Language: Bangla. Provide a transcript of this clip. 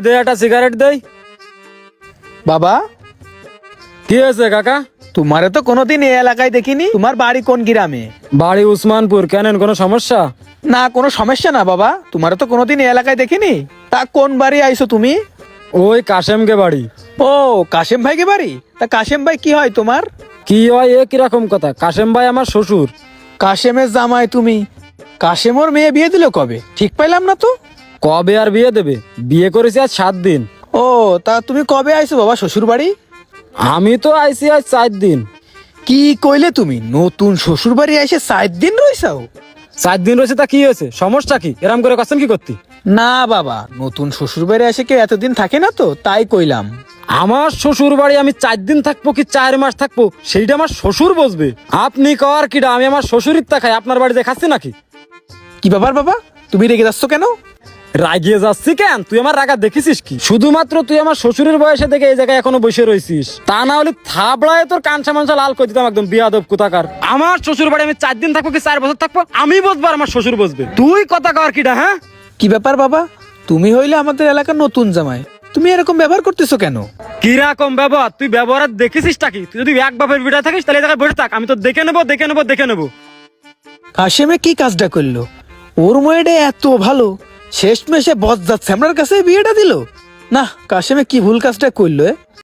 দে একটা সিগারেট দেই। বাবা, কি হয়েছে কাকা? তোমারে তো কোনোদিন এই এলাকায় দেখিনি। তোমার বাড়ি কোন গ্রামে? বাড়ি উসমানপুর। কেন, কোনো সমস্যা? না, কোনো সমস্যা না বাবা, তোমারে তো কোনোদিন এই এলাকায় দেখিনি। তা কোন বাড়ি আইছো তুমি? ওই কাশেমকে বাড়ি। ও, কাশেম ভাইকে বাড়ি। তা কাশেম ভাই কি হয় তোমার? কি হয় এ কিরকম কথা? কাশেম ভাই আমার শ্বশুর। কাশেমের জামাই তুমি? কাশেমর মেয়ে বিয়ে দিল কবে? ঠিক পাইলাম না তো। কবে আর বিয়ে দেবে? বিয়ে করেছি আজ 7 দিন। ও, তা তুমি কবে আইছো বাবা শ্বশুর বাড়ি? আমি তো আইছি আজ 4 দিন। কি কইলে তুমি? নতুন শ্বশুর বাড়ি এসে 7 দিন রইছাও? 4 দিন রয়েছে তা কি হয়েছে? সমস্যা কি? এরম করে কাছেন কি করতি? না বাবা, নতুন শ্বশুর বাড়ি এসে কেউ এতদিন থাকে না তো, তাই কইলাম। আমার শ্বশুর বাড়ি আমি 4 দিন থাকবো কি 4 মাস থাকবো সেইটা আমার শ্বশুর বুঝবে। আপনি কর কিডা? আমি আমার শ্বশুরির তা খাই, আপনার বাড়িতে খাচ্ছি নাকি? কি ব্যাপার বাবা, তুমি রেগে যাচ্ছ কেন? রাগিয়ে যাচ্ছি কেন? তুই আমার রাগা দেখেছিস কি? শুধুমাত্র তুই আমার শ্বশুরের বয়সে দেখে এই জায়গায় এখনো বসে রয়েছিস। তা না হলে থাবড়ায় তোর কাঁচা মাংসা লাল করে দিতাম একদম, বিয়াদব কোথাকার। আমার শ্বশুর বাড়ি আমি 4 দিন থাকবো কি 4 বছর থাকবো আমি বুঝবো, আর আমার শ্বশুর বুঝবে। তুই কথা কর কিডা? হ্যাঁ, কি ব্যাপার বাবা, তুমি হইলে আমাদের এলাকার নতুন জামাই, তুমি এরকম ব্যবহার করতেছো কেন? কিরকম ব্যবহার? তুই ব্যবহার দেখেছিসটা কি? তুই যদি এক বাপের বিটা থাকিস তাহলে এই জায়গায় বসে থাক, আমি তো দেখে নেবো দেখে নেবো দেখে নেবো। কাশেমে কি কাজটা করলো? ওর মেয়েটা এত ভালো, শেষ মেশে বস যাচ্ছে আমার কাছে বিয়েটা দিল। না, কাশেমে কি ভুল কাজটা করলো?